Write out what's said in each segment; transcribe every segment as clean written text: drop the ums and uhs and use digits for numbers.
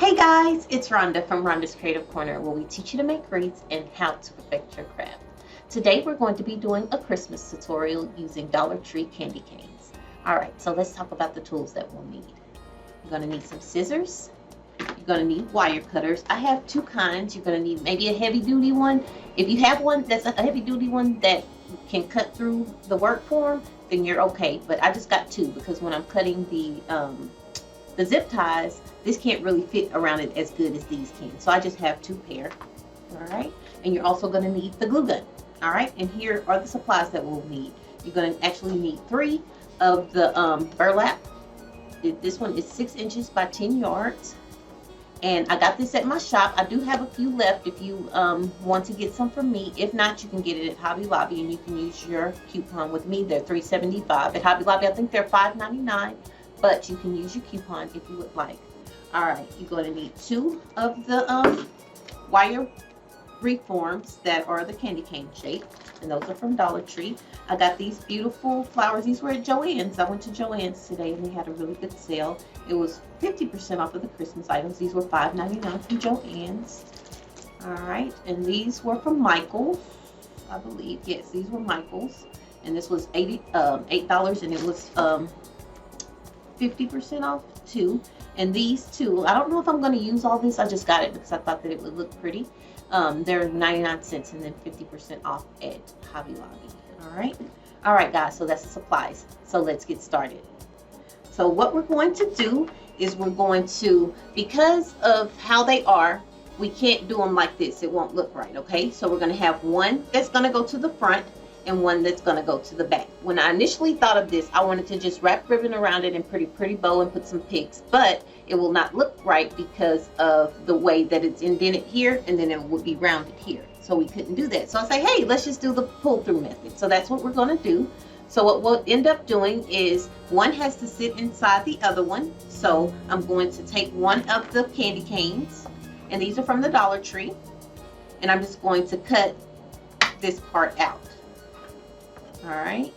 Hey guys, it's Rhonda from Rhonda's Creative Corner, where we teach you to make wreaths and how to perfect your craft. Today we're going to be doing a Christmas tutorial using Dollar Tree candy canes. Alright, so let's talk about the tools that we'll need. You're going to need some scissors. You're going to need wire cutters. I have two kinds. You're going to need maybe a heavy duty one. If you have one that's a heavy duty one that can cut through the work form, then you're okay. But I just got two because when I'm cutting the zip ties, this can't really fit around it as good as these can. So I just have two pair. Alright. And you're also going to need the glue gun. Alright. And here are the supplies that we'll need. You're going to actually need 3 of the burlap. This one is 6 inches by 10 yards. And I got this at my shop. I do have a few left if you want to get some from me. If not, you can get it at Hobby Lobby and you can use your coupon with me. They're $3.75. At Hobby Lobby, I think they're $5.99. But you can use your coupon if you would like. Alright, you're going to need 2 of the wire reforms that are the candy cane shape. And those are from Dollar Tree. I got these beautiful flowers. These were at Joann's. I went to Joann's today and they had a really good sale. It was 50% off of the Christmas items. These were $5.99 from Joann's. Alright, and these were from Michael's, I believe. Yes, these were Michael's. And this was $8 and it was 50% off too. And these two, I don't know if I'm going to use all this. I just got it because I thought that it would look pretty. They're 99 cents and then 50% off at Hobby Lobby. Alright guys, so that's the supplies. So let's get started. So what we're going to do is we're going to, because of how they are, we can't do them like this. It won't look right, okay? So we're going to have one that's going to go to the front and one that's going to go to the back. When I initially thought of this, I wanted to just wrap ribbon around it and pretty bow and put some picks, but it will not look right because of the way that it's indented here and then it would be rounded here. So we couldn't do that. So I say, hey, let's just do the pull through method. So that's what we're going to do. So what we'll end up doing is one has to sit inside the other one. So I'm going to take one of the candy canes, and these are from the Dollar Tree, and I'm just going to cut this part out. Alright.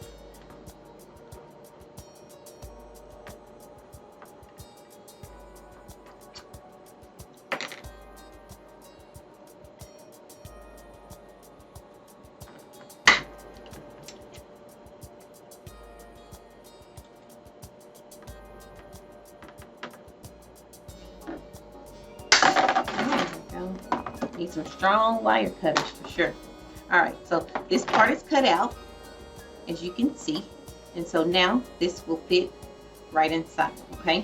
Need some strong wire cutters for sure. Alright, so this part is cut out, as you can see, and so now this will fit right inside. Okay,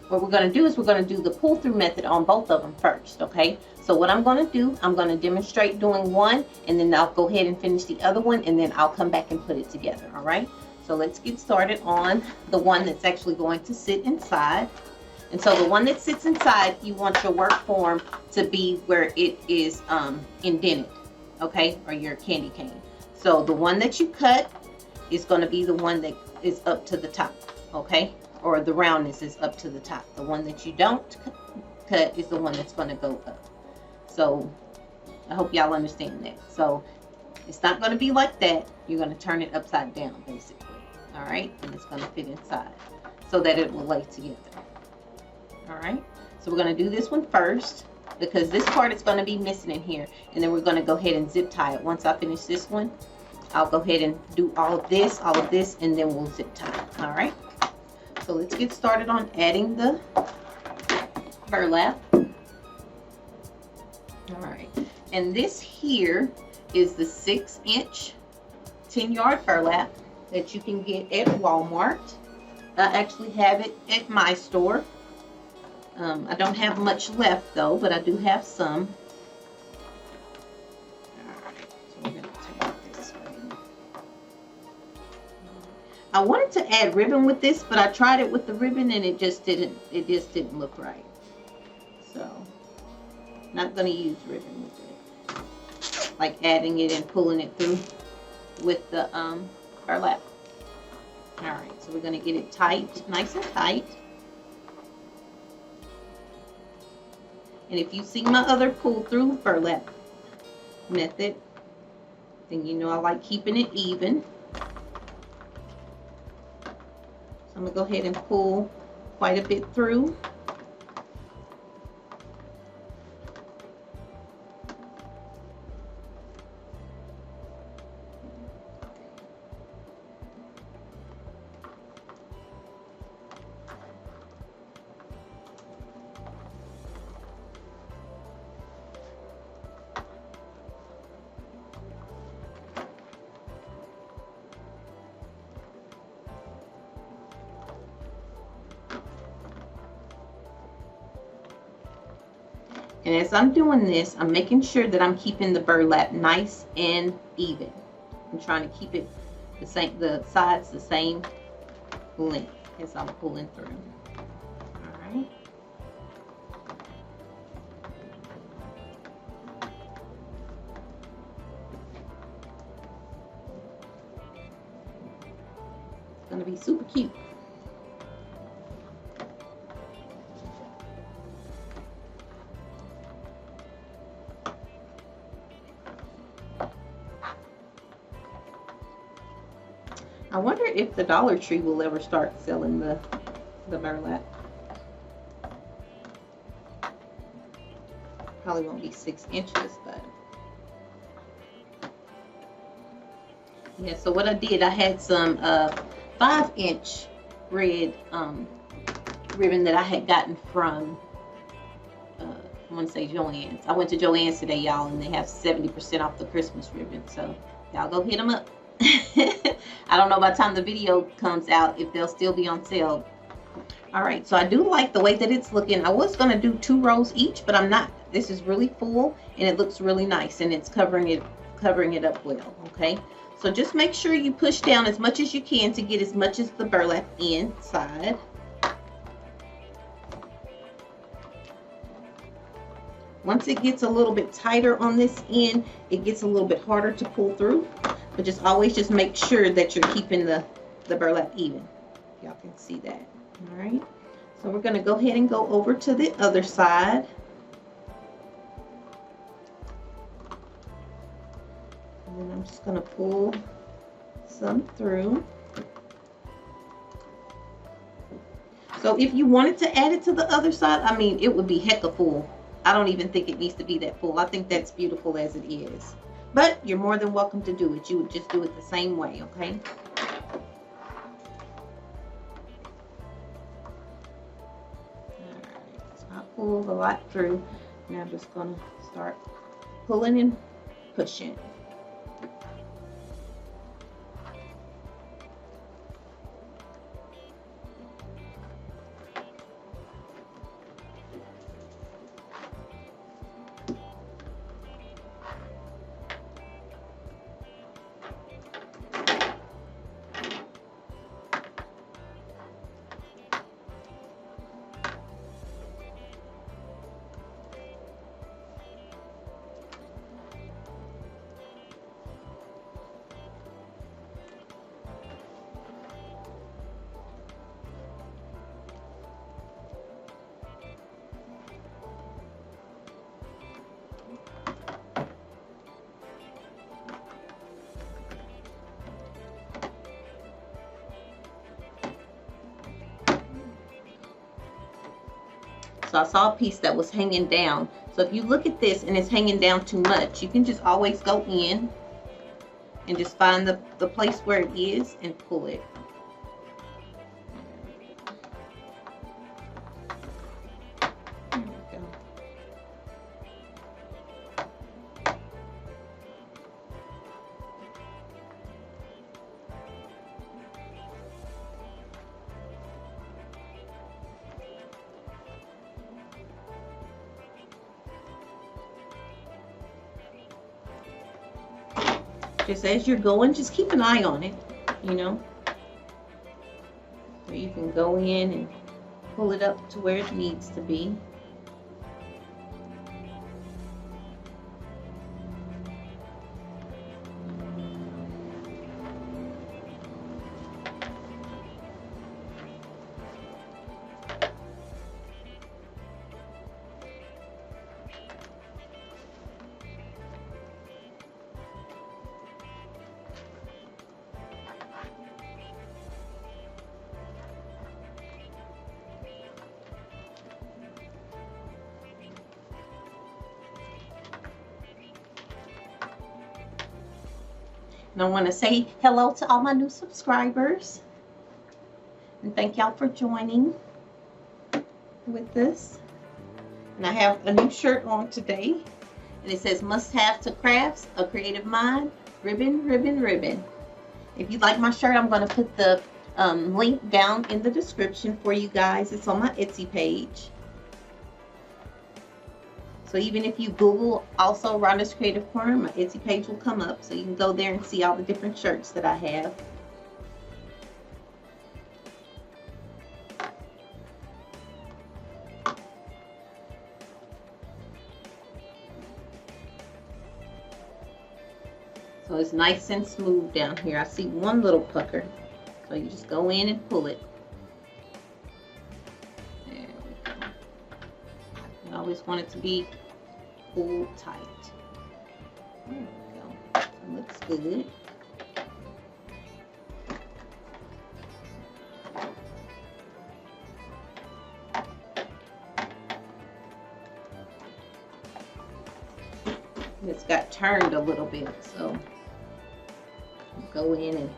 what we're going to do is we're going to do the pull through method on both of them first. Okay, so what I'm going to do, I'm going to demonstrate doing one and then I'll go ahead and finish the other one and then I'll come back and put it together. Alright, so let's get started on the one that's actually going to sit inside. And so the one that sits inside, you want your work form to be where it is indented, okay, or your candy cane. So the one that you cut is going to be the one that is up to the top, okay? Or the roundness is up to the top. The one that you don't cut is the one that's going to go up. So I hope y'all understand that. So it's not going to be like that. You're going to turn it upside down, basically. All right? And it's going to fit inside so that it will lay together. All right? So we're going to do this one first, because this part is going to be missing in here, and then we're going to go ahead and zip tie it. Once I finish this one, I'll go ahead and do all of this, and then we'll zip tie it. All right, so let's get started on adding the burlap. All right, and this here is the 6-inch 10-yard burlap that you can get at Walmart. I actually have it at my store. I don't have much left though, but I do have some. Alright, so we're going to turn it this way. I wanted to add ribbon with this, but I tried it with the ribbon and it just didn't look right. So, not going to use ribbon with it. Like adding it and pulling it through with the burlap. Alright, so we're going to get it tight, nice and tight. And if you see my other pull through burlap method, then you know I like keeping it even. So I'm going to go ahead and pull quite a bit through. And as I'm doing this, I'm making sure that I'm keeping the burlap nice and even. I'm trying to keep it the same, the sides the same length as I'm pulling through. All right. It's gonna be super cute. I wonder if the Dollar Tree will ever start selling the burlap. Probably won't be 6 inches, but yeah. So what I did, I had some 5-inch red ribbon that I had gotten from I want to say Joann's. I went to Joann's today, y'all, and they have 70% off the Christmas ribbon. So y'all go hit them up. I don't know by the time the video comes out if they'll still be on sale. All right, so I do like the way that it's looking. I was going to do 2 rows each, but I'm not. This is really full and it looks really nice, and it's covering it up well. Okay, so just make sure you push down as much as you can to get as much as the burlap inside. Once it gets a little bit tighter on this end, it gets a little bit harder to pull through. But just always just make sure that you're keeping the burlap even. Y'all can see that. All right. So we're going to go ahead and go over to the other side. And then I'm just going to pull some through. So if you wanted to add it to the other side, I mean, it would be hecka full. I don't even think it needs to be that full. I think that's beautiful as it is. But you're more than welcome to do it. You would just do it the same way, okay? Alright, so I pulled a lot through. Now I'm just going to start pulling and pushing. So I saw a piece that was hanging down. So if you look at this and it's hanging down too much, you can just always go in and just find the place where it is and pull it. Just as you're going, just keep an eye on it, you know. So you can go in and pull it up to where it needs to be. And I want to say hello to all my new subscribers. And thank y'all for joining with us. And I have a new shirt on today. And it says, must have to crafts, a creative mind, ribbon, ribbon, ribbon. If you like my shirt, I'm going to put the link down in the description for you guys. It's on my Etsy page. So even if you Google also Rhonda's Creative Corner, my Etsy page will come up. So you can go there and see all the different shirts that I have. So it's nice and smooth down here. I see one little pucker. So you just go in and pull it. There we go. You always want it to be pulled tight. There we go. So it looks good. It's got turned a little bit, so go in and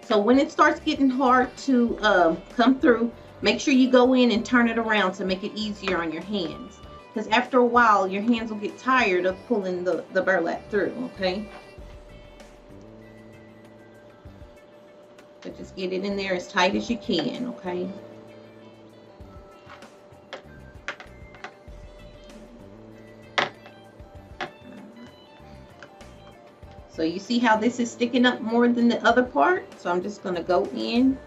so when it starts getting hard to come through, make sure you go in and turn it around to make it easier on your hands. Because after a while, your hands will get tired of pulling the burlap through, okay? So just get it in there as tight as you can, okay? So you see how this is sticking up more than the other part? So I'm just going to go in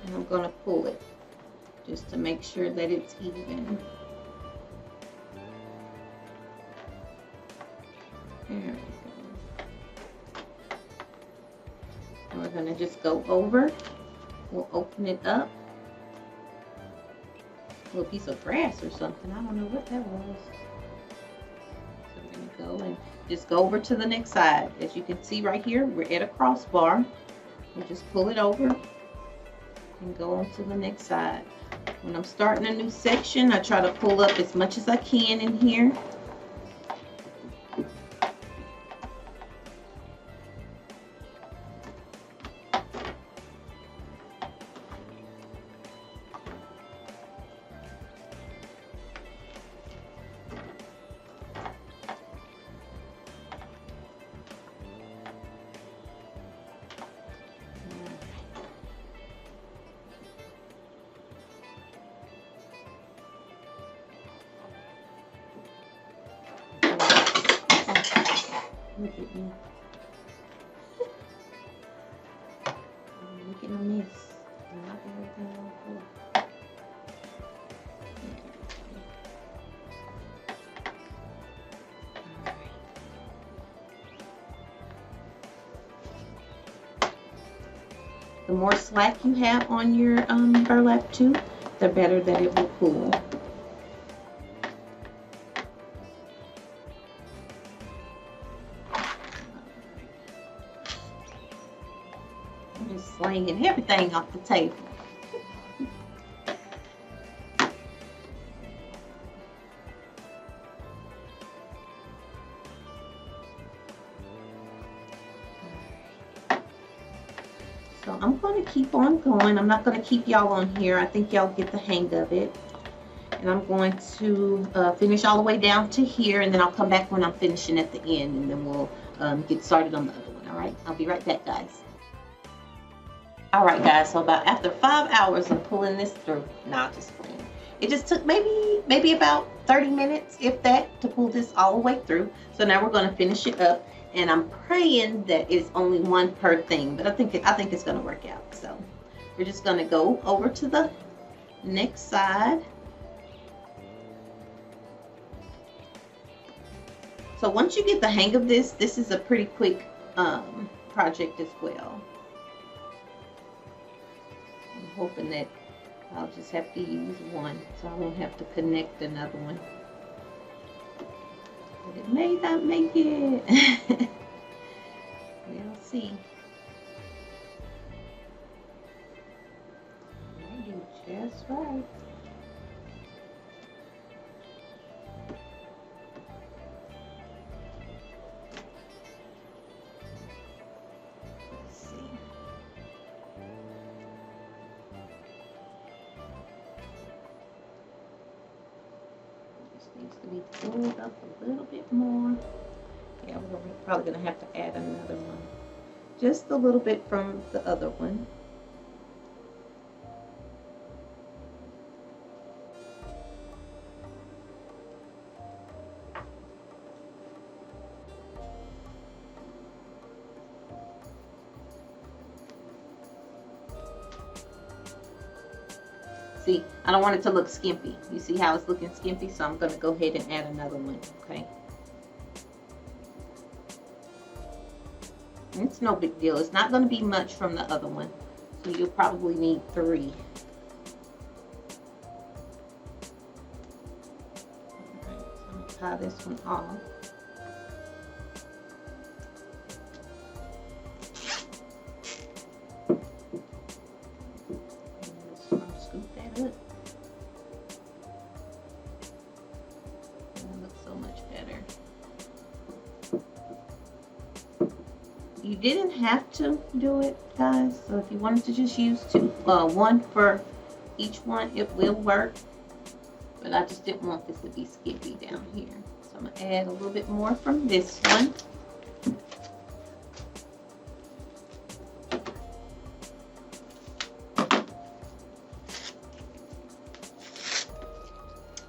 and I'm going to pull it just to make sure that it's even. There we go. And we're going to just go over. We'll open it up. A little piece of grass or something. I don't know what that was. So we're going to go and just go over to the next side. As you can see right here, we're at a crossbar. We'll just pull it over and go on to the next side. When I'm starting a new section, I try to pull up as much as I can in here. Look at me. Look at my mess. I'm not everything on the floor. The more slack you have on your burlap tube, the better that it will pull. Just slinging everything off the table. So I'm going to keep on going. I'm not going to keep y'all on here. I think y'all get the hang of it. And I'm going to finish all the way down to here, and then I'll come back when I'm finishing at the end, and then we'll get started on the other one. All right, I'll be right back, guys. All right, guys, so about after 5 hours of pulling this through, just playing. It just took maybe about 30 minutes, if that, to pull this all the way through. So now we're going to finish it up, and I'm praying that it's only one per thing, but I think it's going to work out. So we're just going to go over to the next side. So once you get the hang of this, this is a pretty quick project as well. I'm hoping that I'll just have to use one, so I won't have to connect another one. But it may not make it. We'll see. I do just right. Needs to be pulled up a little bit more. Yeah, we're probably going to have to add another one. Just a little bit from the other one. See, I don't want it to look skimpy. You see how it's looking skimpy? So I'm going to go ahead and add another one, okay? It's no big deal. It's not going to be much from the other one. So you'll probably need 3. Alright, so I'm going to tie this one off. You didn't have to do it, guys. So if you wanted to just use one for each one, it will work. But I just didn't want this to be skimpy down here. So I'm going to add a little bit more from this one.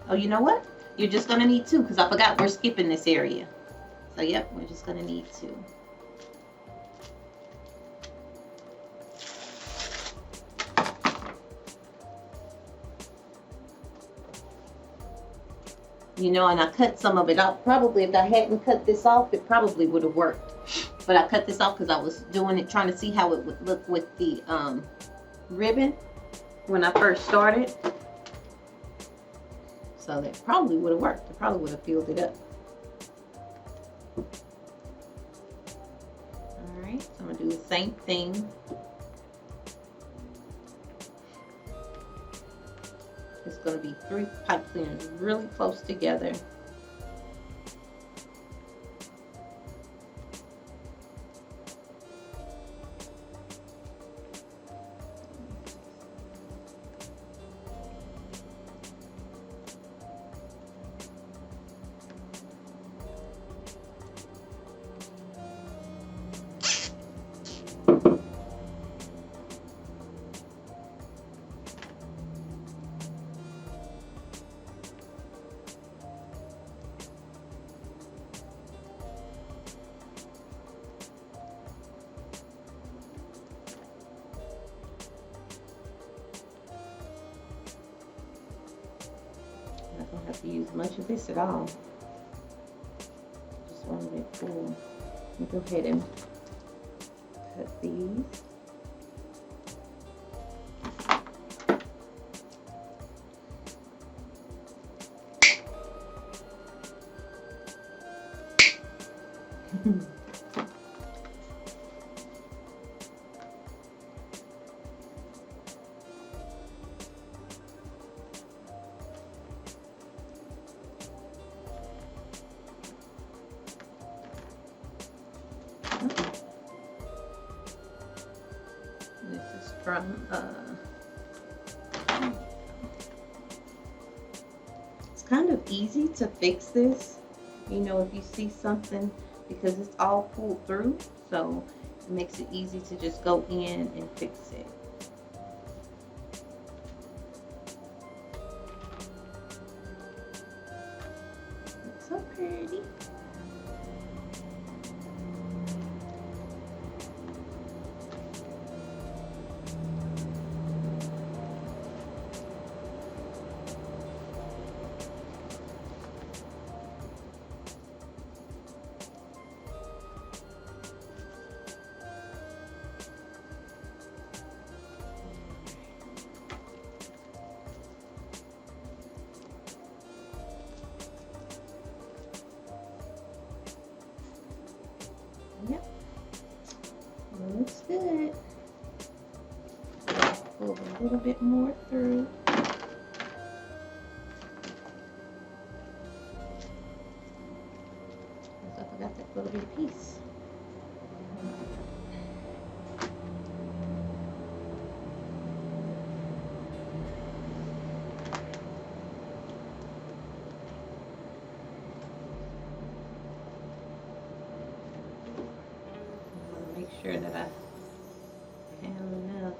Oh, you know what? You're just going to need 2 because I forgot we're skipping this area. So, yep, we're just going to need 2. You know, and I cut some of it off. Probably if I hadn't cut this off, it probably would have worked. But I cut this off because I was doing it, trying to see how it would look with the ribbon when I first started. So that probably would have worked. It probably would have filled it up. Alright, so I'm going to do the same thing. It's going to be 3 pipe cleaners really close together. I don't have to use much of this at all. Just wanted it full. Let me go ahead and cut these. This is from it's kind of easy to fix this, you know, if you see something, because it's all pulled through, so it makes it easy to just go in and fix it. It's so pretty. Yep, looks good. Pull a little bit more through. I forgot that little bitty piece. sure that I have enough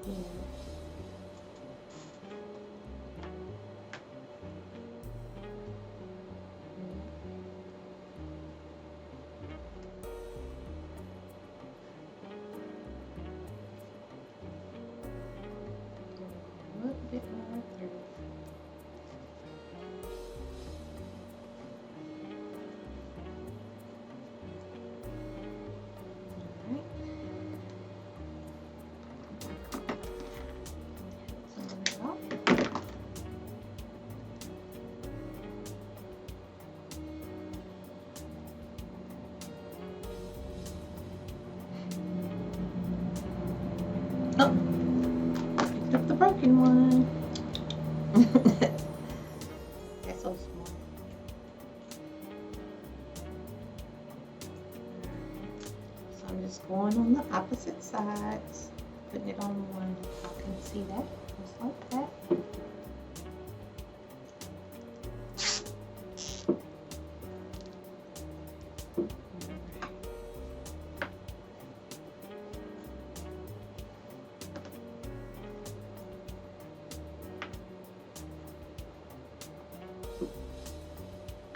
here. A little bit more through. Oh, picked up the broken one. That's so small. So I'm just going on the opposite sides, putting it on one. I can see that, just like that.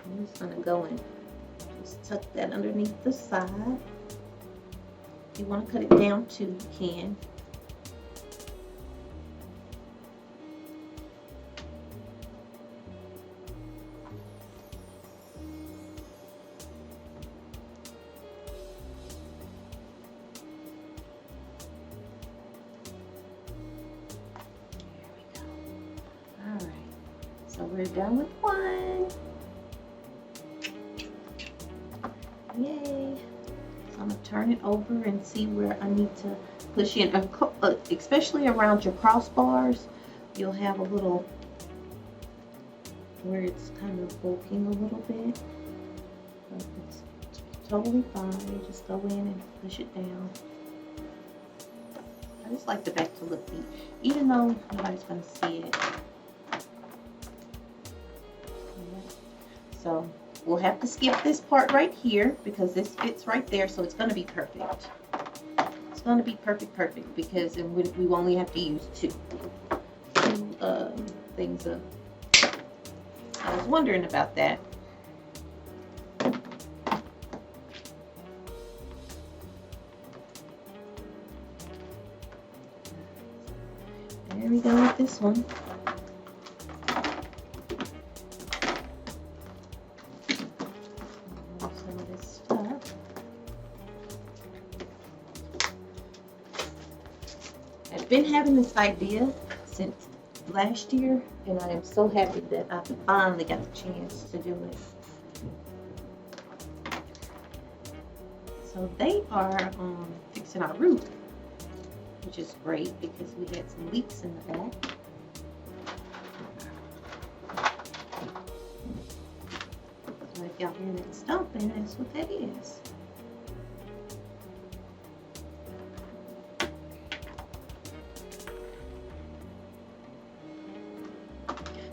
I'm just gonna go and just tuck that underneath the side. If you want to cut it down too, you can. There we go. All right, so we're done with one. Yay. So I'm going to turn it over and see where I need to push in, especially around your crossbars. You'll have a little where it's kind of bulking a little bit, but it's totally fine. You just go in and push it down. I just like the back to look neat, even though nobody's going to see it. So we'll have to skip this part right here because this fits right there, so it's going to be perfect. It's going to be perfect because we only have to use two things of. I was wondering about that. There we go with this one. I've been having this idea since last year, and I am so happy that I finally got the chance to do it. So they are fixing our roof, which is great because we had some leaks in the back. So if y'all hear that stomping, that's what that is.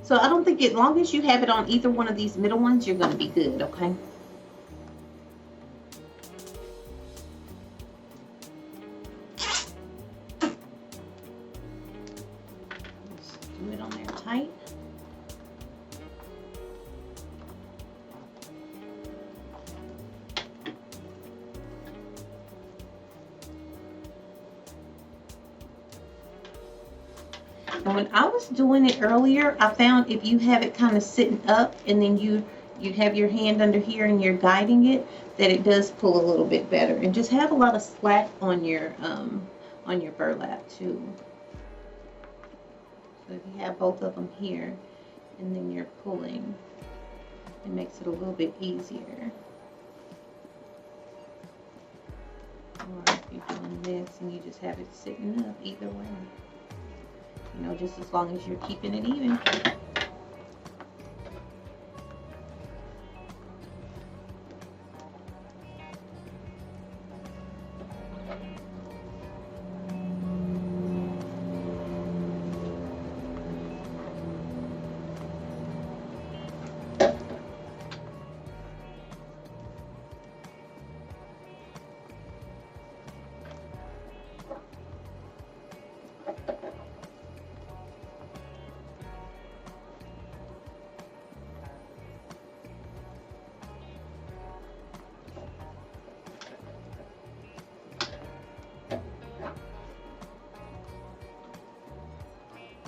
So I don't think as long as you have it on either one of these middle ones, you're going to be good, okay? Just do it on there tight. And when I was doing it earlier, I found if you have it kind of sitting up and then you have your hand under here and you're guiding it, that it does pull a little bit better. And just have a lot of slack on your burlap too. So if you have both of them here and then you're pulling, it makes it a little bit easier. Or if you're doing this and you just have it sitting up, either way. You know, just as long as you're keeping it even.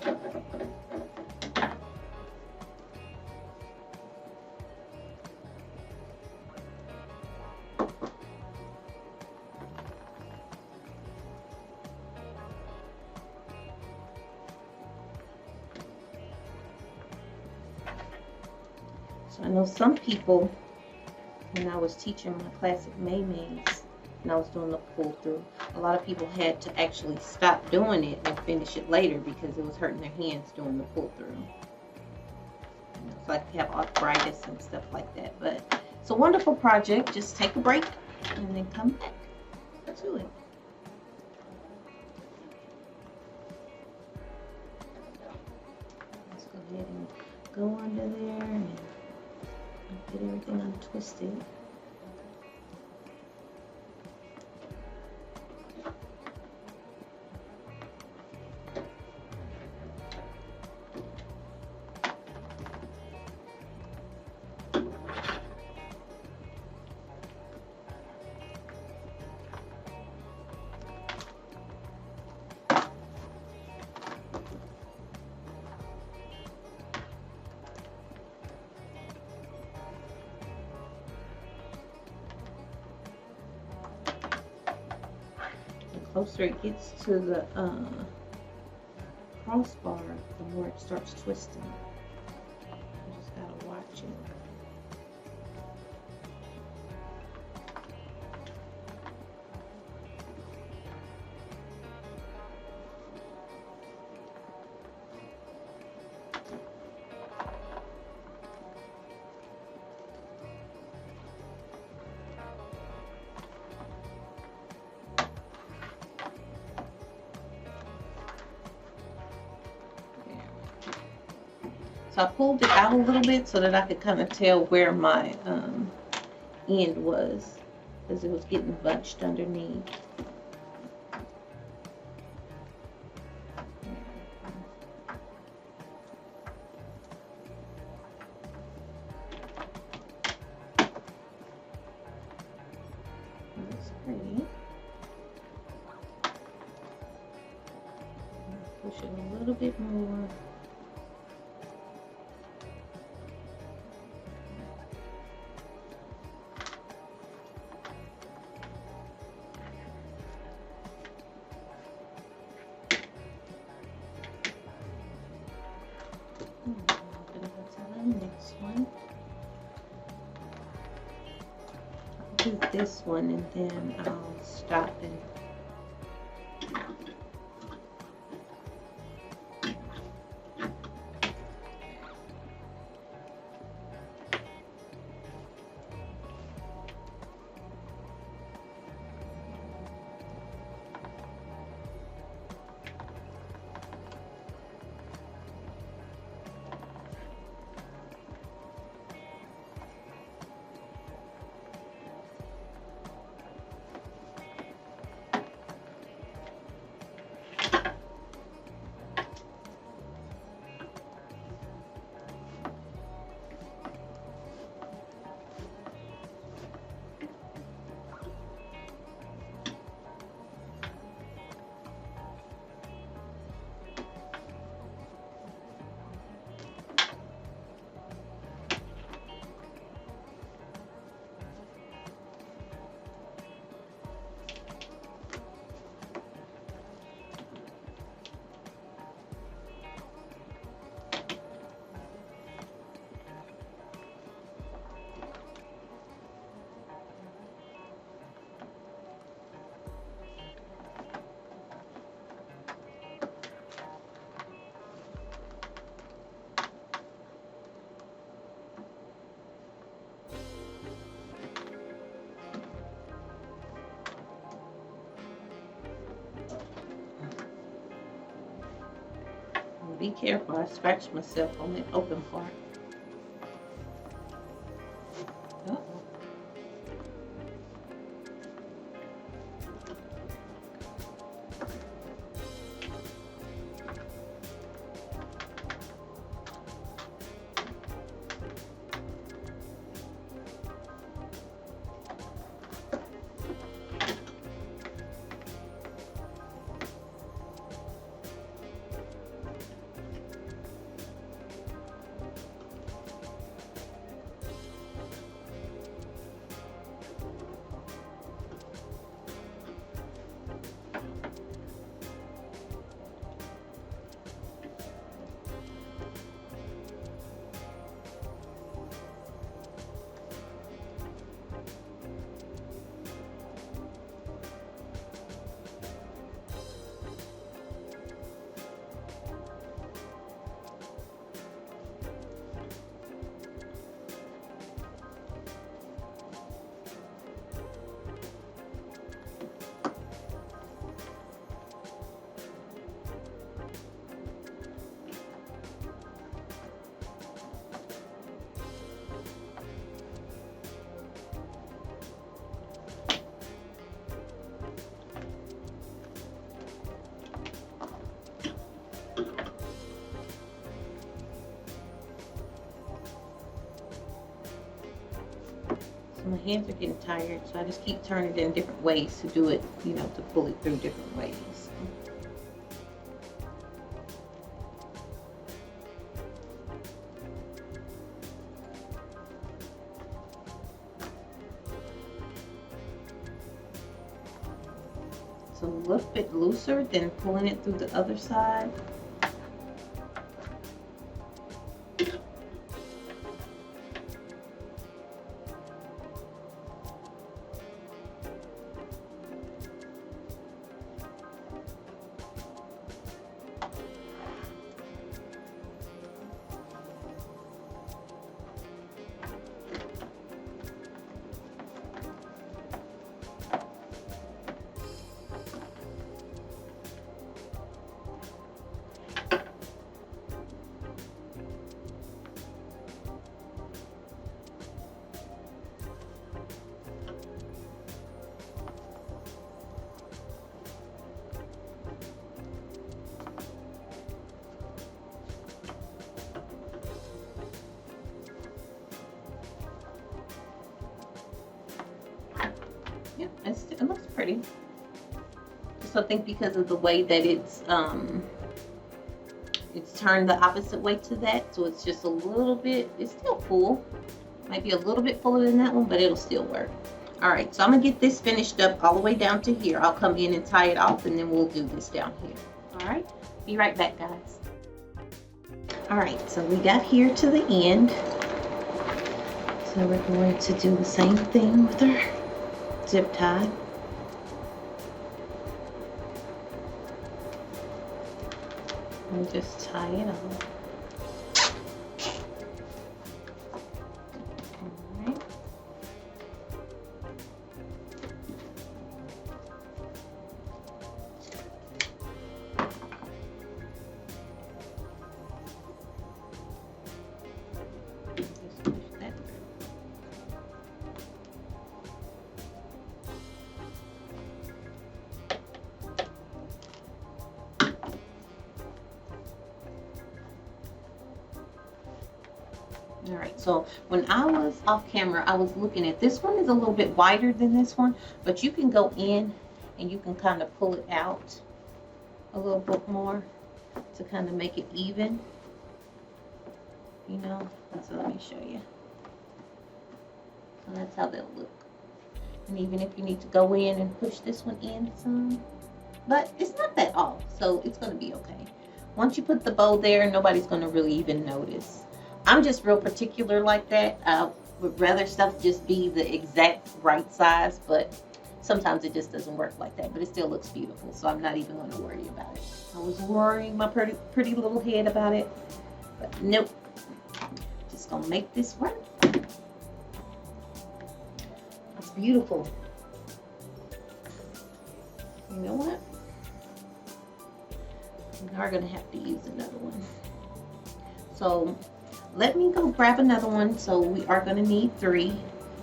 So I know some people, when I was teaching my classic Maymays, and I was doing the pull through, a lot of people had to actually stop doing it and finish it later because it was hurting their hands doing the pull through. It's like you have arthritis and stuff like that. But it's a wonderful project. Just take a break and then come back to it. Let's go ahead and go under there and get everything untwisted. The closer it gets to the crossbar, the more it starts twisting. You just gotta watch it. So I pulled it out a little bit so that I could kind of tell where my end was, because it was getting bunched underneath. That's pretty. Push it a little bit more. Next one. I'll do this one and then I'll stop and be careful. I scratched myself on the open part. hands are getting tired, so I just keep turning it in different ways to do it, you know, to pull it through different ways. So a little bit looser than pulling it through the other side. Yeah, it looks pretty. Just I think because of the way that it's turned the opposite way to that, so it's just a little bit, it's still full. Might be a little bit fuller than that one, but it'll still work. All right, so I'm gonna get this finished up all the way down to here. I'll come in and tie it off, and then we'll do this down here. All right, be right back, guys. All right, so we got here to the end. So we're going to do the same thing with our zip tie. And just tie it on. Alright. Just push that through. All right, so when I was off camera, I was looking at this one is a little bit wider than this one, but you can go in and you can kind of pull it out a little bit more to kind of make it even, you know. So let me show you. So that's how they'll look. And even if you need to go in and push this one in some, but it's not that off, so it's going to be okay. Once you put the bow there, nobody's going to really even notice. I'm just real particular like that. I would rather stuff just be the exact right size, but sometimes it just doesn't work like that. But it still looks beautiful, so I'm not even going to worry about it. I was worrying my pretty little head about it, but nope. Just going to make this work. It's beautiful. You know what? We are going to have to use another one. So let me go grab another one. So we are going to need 3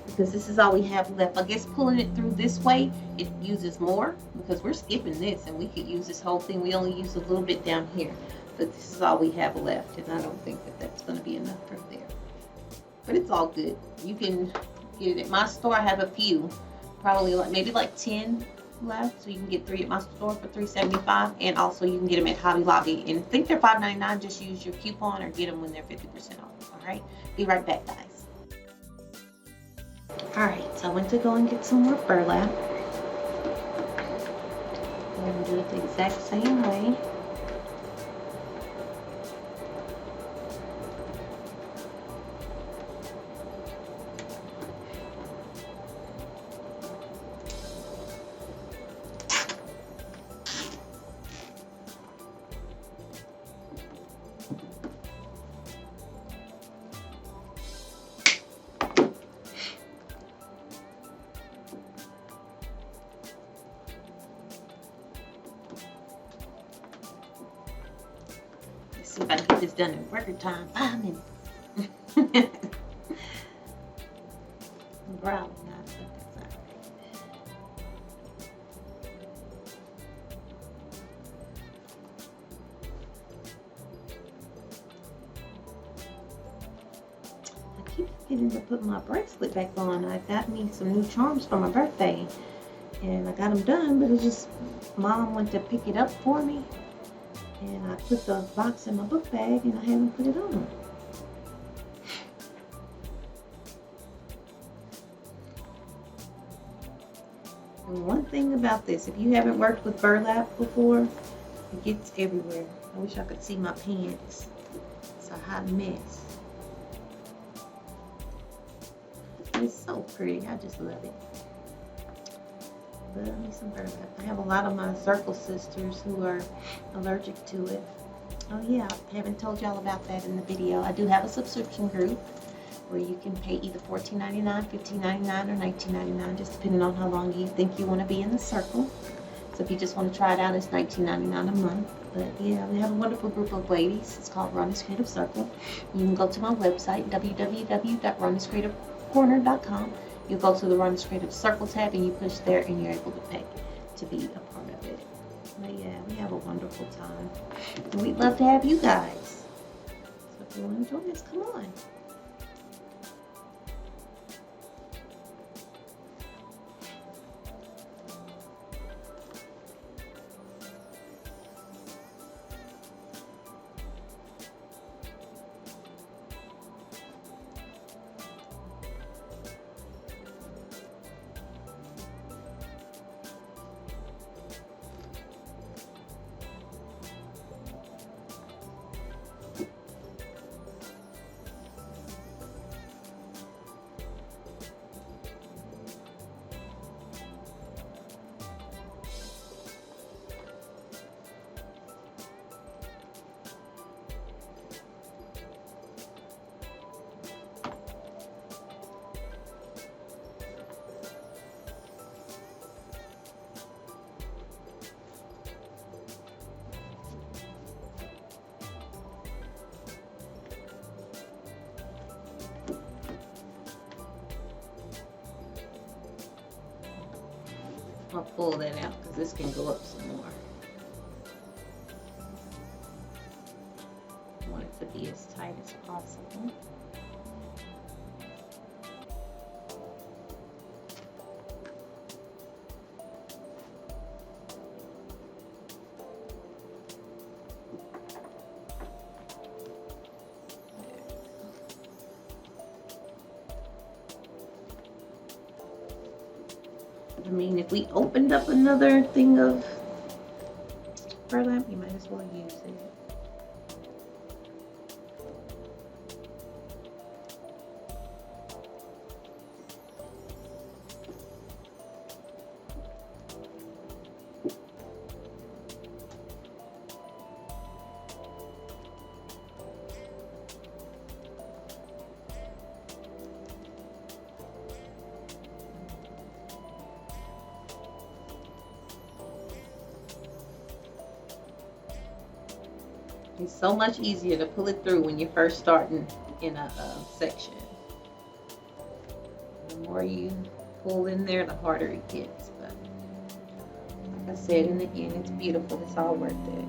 because this is all we have left. I guess pulling it through this way, it uses more because we're skipping this and we could use this whole thing. We only use a little bit down here, but this is all we have left, and I don't think that that's going to be enough for there. But it's all good. You can get it at my store. I have a few, probably maybe like 10 left, so you can get 3 at my store for $3.75, and also you can get them at Hobby Lobby, and I think they're $5.99. Just use your coupon or get them when they're 50% off. All right, be right back, guys. All right, so I went to go and get some more burlap. I'm going to do it the exact same way. See if I can get this done in record time. 5 minutes. Brown, not that side. I keep forgetting to put my bracelet back on. I got me some new charms for my birthday, and I got them done, but it's just Mom went to pick it up for me, and I put the box in my book bag, and I haven't put it on. And one thing about this, if you haven't worked with burlap before, it gets everywhere. I wish I could see my pants. It's a hot mess. It's so pretty. I just love it. Love me some burlap. I have a lot of my circle sisters who are allergic to it. Oh yeah, I haven't told y'all about that in the video. I do have a subscription group where you can pay either $14.99, $15.99, or $19.99, just depending on how long you think you want to be in the circle. So if you just want to try it out, it's $19.99 a month. But yeah, we have a wonderful group of ladies. It's called Rhonda's Creative Circle. You can go to my website, www.rhondascreativecorner.com. You go to the Rhonda's Creative Circle tab and you push there and you're able to pay to be a part of it. But yeah, we have a wonderful time. And we'd love to have you guys. So if you want to join us, come on. I'll pull that out because this can go up some more. I want it to be as tight as possible. I mean, if we opened up another thing of burlap, you might as well use it. It's so much easier to pull it through when you're first starting in a section. The more you pull in there, the harder it gets. But like I said, in the end, it's beautiful. It's all worth it.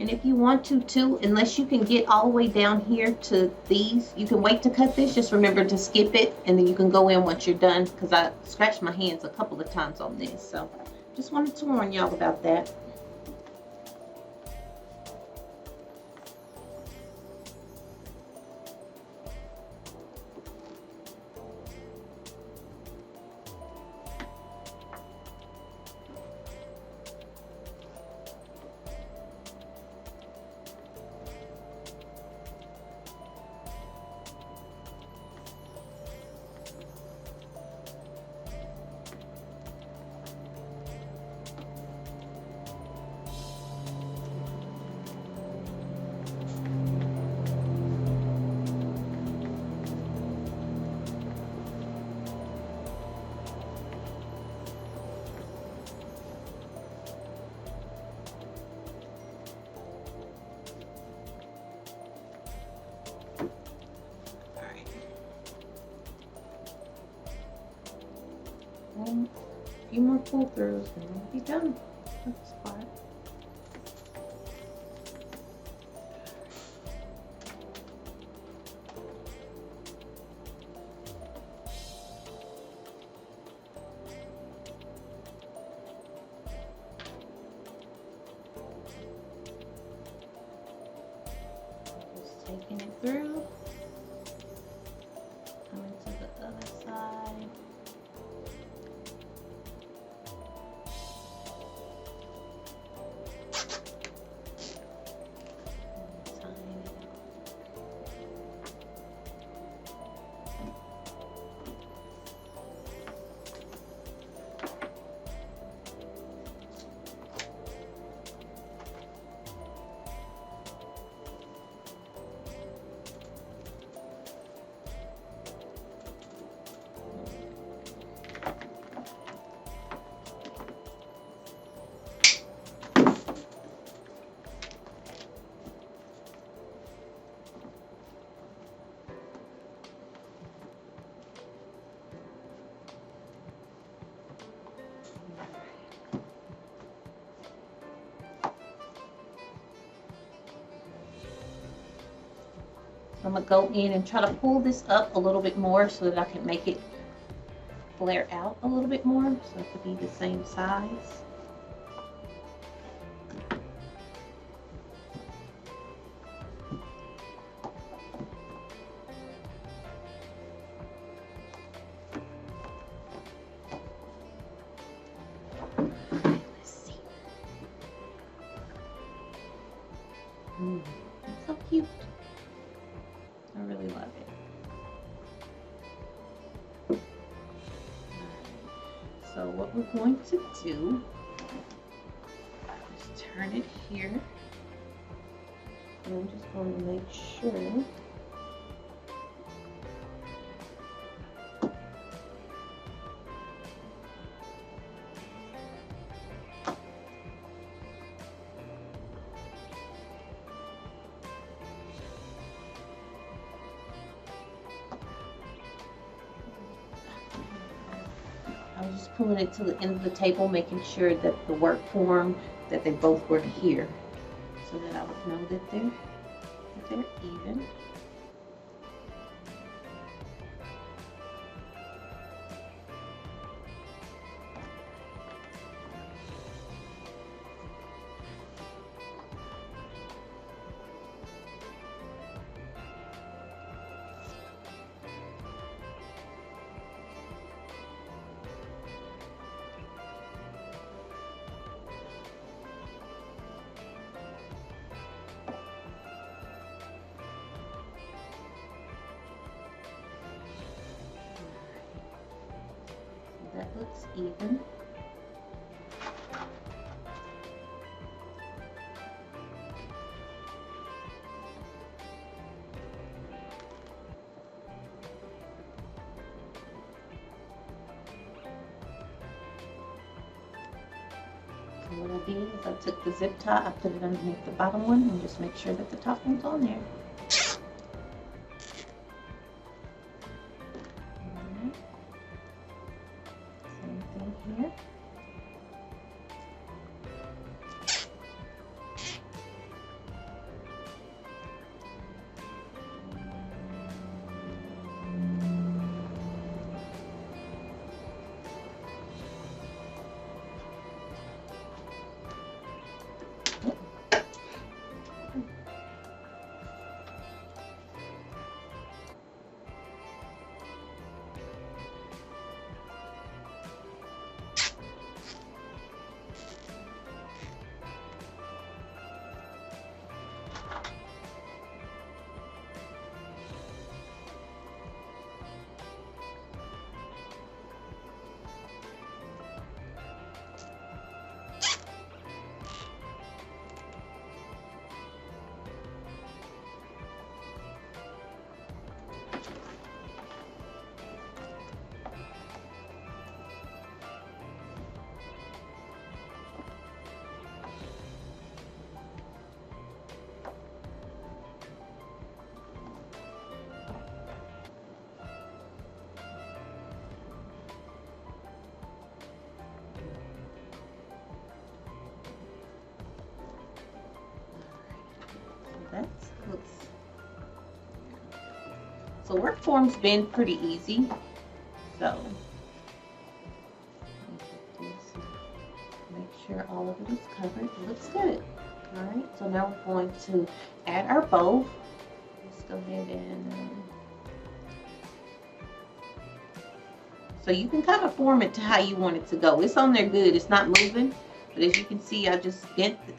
And if you want to too, unless you can get all the way down here to these, you can wait to cut this. Just remember to skip it, and then you can go in once you're done, because I scratched my hands a couple of times on this. So just wanted to warn y'all about that. A few more pull throughs and we'll be done with this part. Just taking it through. Coming to the other side. I'm going to go in and try to pull this up a little bit more so that I can make it flare out a little bit more so it could be the same size. Let's see. It's so cute. I really love it. So what we're going to do is turn it here. And I'm just going to make sure I was just pulling it to the end of the table, making sure that the work form, that they both were here, so that I would know that they're even. That looks even. So what I did is I took the zip tie, I put it underneath the bottom one and just make sure that the top one's on there. Here. So work form's been pretty easy. So make sure all of it is covered. It looks good. Alright, so now we're going to add our bow. Let's go ahead and so you can kind of form it to how you want it to go. It's on there good. It's not moving. But as you can see, I just bent it.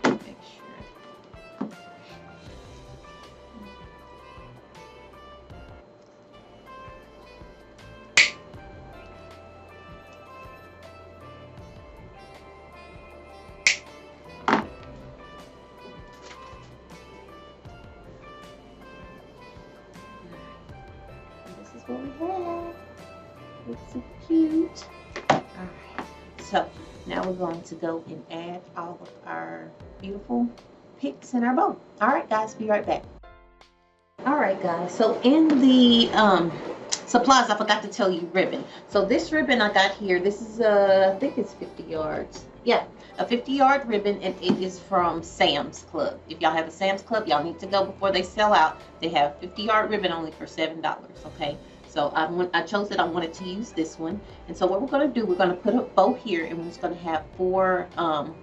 Make sure. This is what we have. Looks so cute. Alright, so now we're going to go and add all of our beautiful picks in our bow. Alright guys, be right back. Alright guys, so in the supplies, I forgot to tell you ribbon. So this ribbon I got here, this is I think it's 50 yards. Yeah, a 50-yard ribbon, and it is from Sam's Club. If y'all have a Sam's Club, y'all need to go before they sell out. They have 50-yard ribbon only for $7, okay? So I chose it. I wanted to use this one. And so what we're going to do, we're going to put a bow here, and we're just going to have 4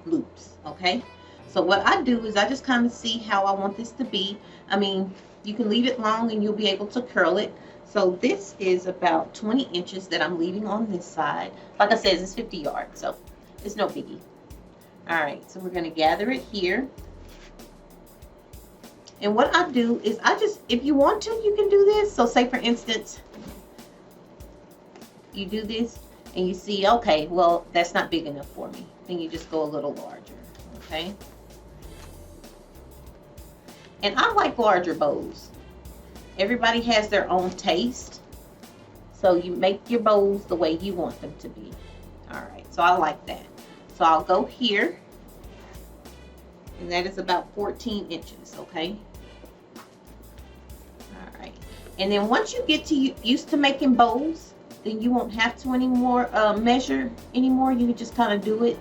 loops, okay? So what I do is I just kind of see how I want this to be. I mean, you can leave it long and you'll be able to curl it. So this is about 20 inches that I'm leaving on this side. Like I said, it's 50 yards, so it's no biggie. All right, so we're going to gather it here. And what I do is I just, if you want to, you can do this. So say for instance, you do this and you see, okay, well, that's not big enough for me. Then you just go a little larger, okay? And I like larger bows. Everybody has their own taste. So you make your bows the way you want them to be. All right, so I like that. So I'll go here. And that is about 14 inches, okay? All right. And then once you get used to making bows, then you won't have to anymore measure anymore. You can just kind of do it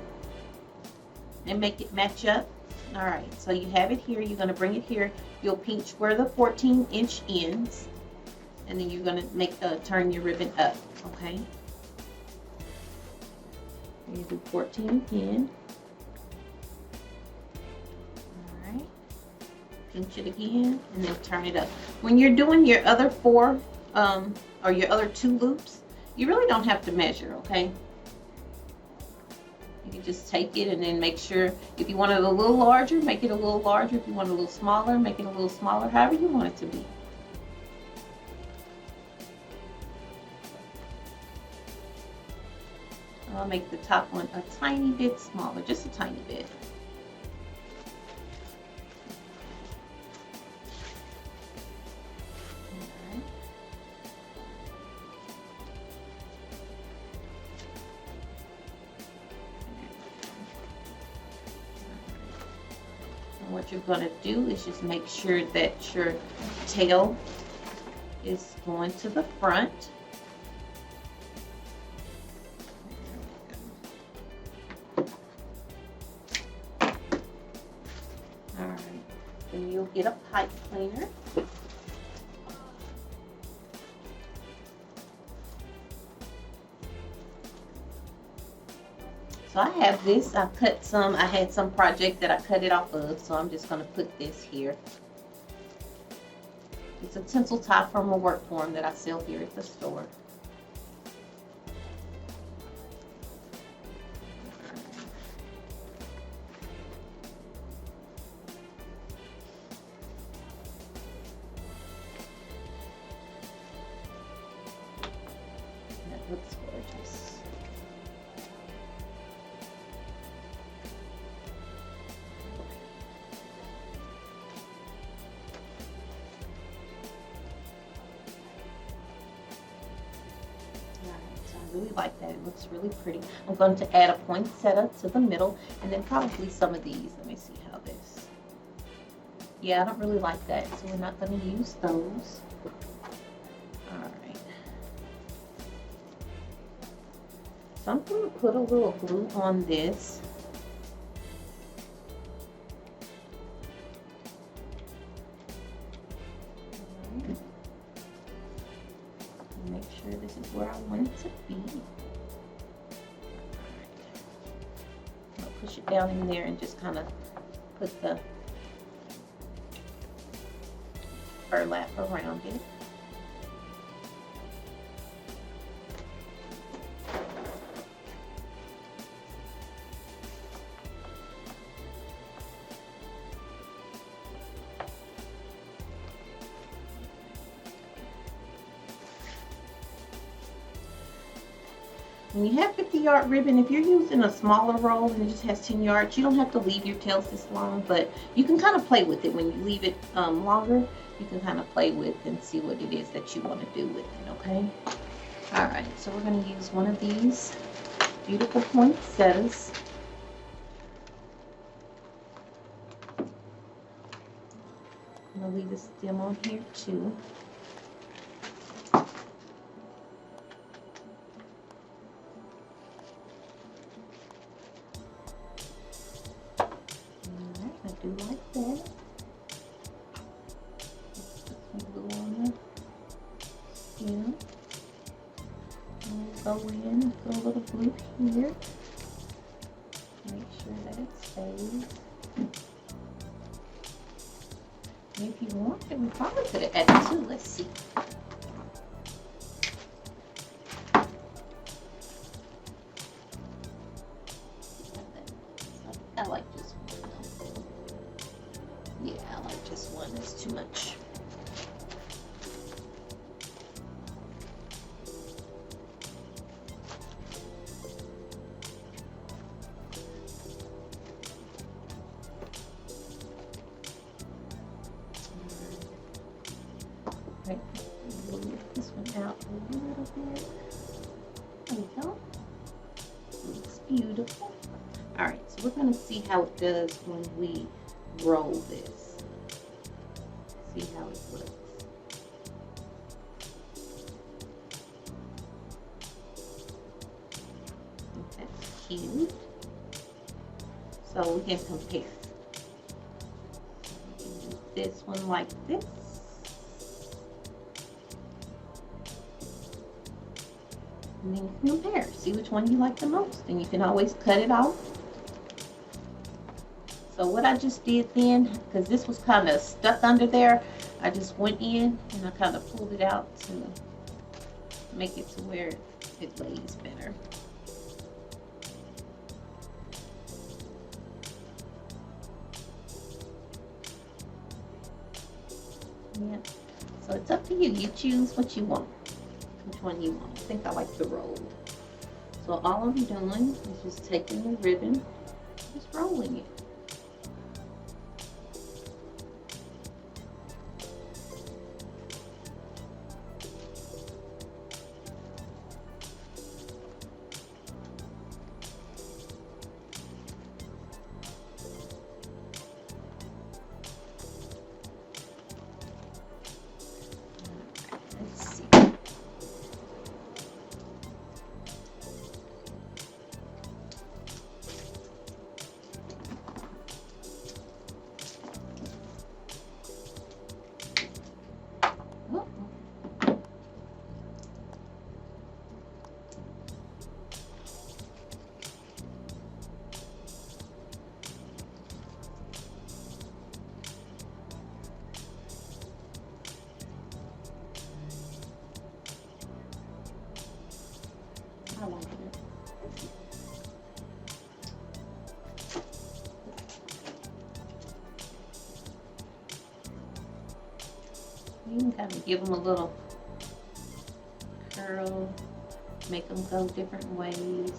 and make it match up. All right, so you have it here. You're going to bring it here. You'll pinch where the 14-inch ends, and then you're going to make turn your ribbon up, okay? You do 14 again. All right, pinch it again, and then turn it up. When you're doing your other 4 or your other 2 loops, you really don't have to measure, okay? You can just take it and then make sure, if you want it a little larger, make it a little larger. If you want it a little smaller, make it a little smaller, however you want it to be. I'll make the top one a tiny bit smaller, just a tiny bit. What you're going to do is just make sure that your tail is going to the front. All right, then you'll get a pipe cleaner. So I have this, I cut some, I had some project that I cut it off of, so I'm just going to put this here. It's a tinsel tie from a work form that I sell here at the store. That looks gorgeous. I really like that. It looks really pretty. I'm going to add a poinsettia to the middle, and then probably some of these. Let me see how this. Yeah, I don't really like that, so we're not going to use those. All right. So I'm going to put a little glue on this. where I want it to be. I'll push it down in there and just kind of put the burlap around it. When you have 50-yard ribbon, if you're using a smaller roll and it just has 10 yards, you don't have to leave your tails this long, but you can kind of play with it. When you leave it longer, you can kind of play with and see what it is that you want to do with it, okay? All right, so we're going to use one of these beautiful poinsettias. I'm going to leave the stem on here too. I do like that. Put some glue on the stem. We'll go in and put a little glue here. Make sure that it stays. And if you want it, we probably could have added two. Let's see. I like this one. Yeah, I like this one. It's too much. Right, we'll lift this one out a little bit. There we go. Looks beautiful. All right, so we're going to see how it does when we roll this. See how it looks. That's cute. So we can compare. We can do this one like this. And then you can compare. See which one you like the most. And you can always cut it off. So what I just did then, because this was kind of stuck under there, I just went in and I kind of pulled it out to make it to where it lays better. Yeah. So it's up to you. You choose what you want. Which one you want. I think I like the roll. So all I'm doing is just taking the ribbon, just rolling it. I like it. You can kind of give them a little curl, make them go different ways.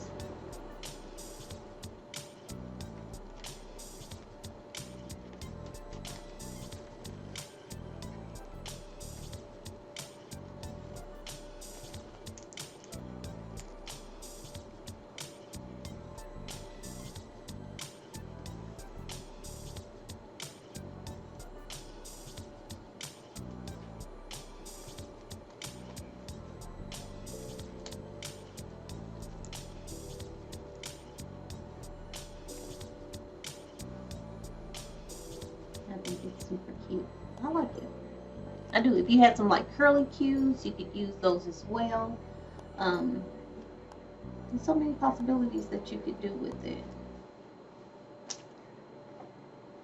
I think it's super cute. I like it. I do. If you had some like curly cues, you could use those as well. There's so many possibilities that you could do with it.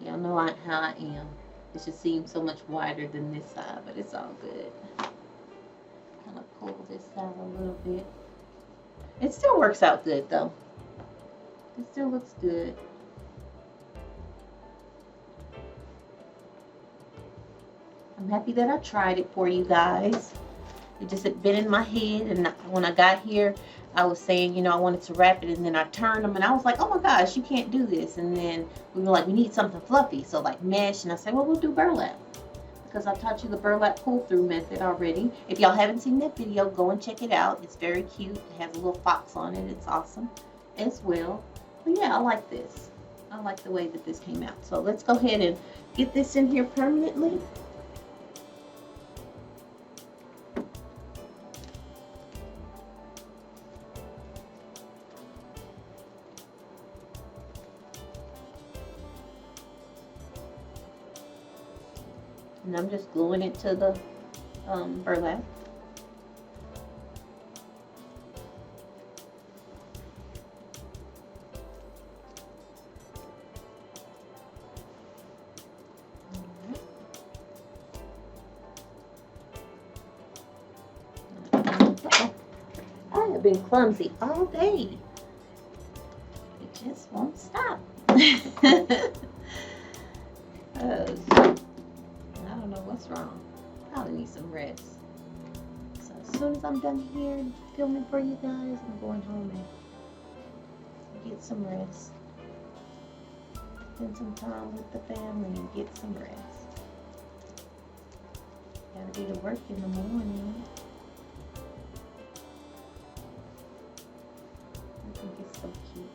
Y'all know how I am. It should seem so much wider than this side, but it's all good. Kind of pull this out a little bit. It still works out good though. It still looks good. I'm happy that I tried it for you guys. It just had been in my head, and when I got here, I was saying, you know, I wanted to wrap it, and then I turned them, and I was like, oh my gosh, you can't do this. And then we were like, we need something fluffy, so like mesh, and I said, well, we'll do burlap, because I taught you the burlap pull-through method already. If y'all haven't seen that video, go and check it out. It's very cute. It has a little fox on it. It's awesome as well. But yeah, I like this. I like the way that this came out. So let's go ahead and get this in here permanently. And I'm just gluing it to the burlap. I have been clumsy all day. It just won't stop. I don't know what's wrong. Probably need some rest. So as soon as I'm done here filming for you guys, I'm going home and get some rest. Spend some time with the family and get some rest. Gotta be to work in the morning. I think it's so cute.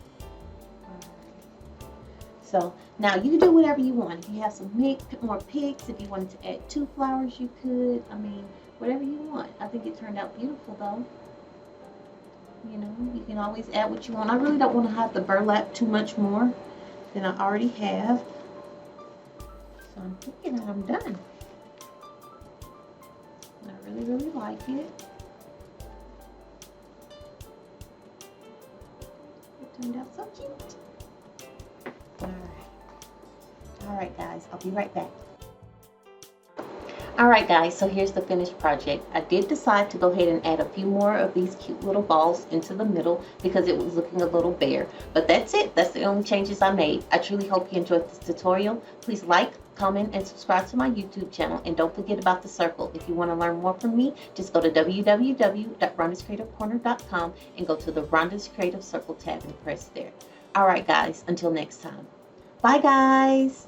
So now you can do whatever you want. If you have some more picks, if you wanted to add 2 flowers, you could. I mean, whatever you want. I think it turned out beautiful though. You know, you can always add what you want. I really don't want to have the burlap too much more than I already have. So I'm thinking that I'm done. I really, really like it. It turned out so cute. Alright guys, I'll be right back. Alright guys, so here's the finished project. I did decide to go ahead and add a few more of these cute little balls into the middle because it was looking a little bare. But that's it. That's the only changes I made. I truly hope you enjoyed this tutorial. Please like, comment, and subscribe to my YouTube channel. And don't forget about the circle. If you want to learn more from me, just go to www.rhondascreativecorner.com and go to the Rhonda's Creative Circle tab and press there. Alright guys, until next time. Bye guys!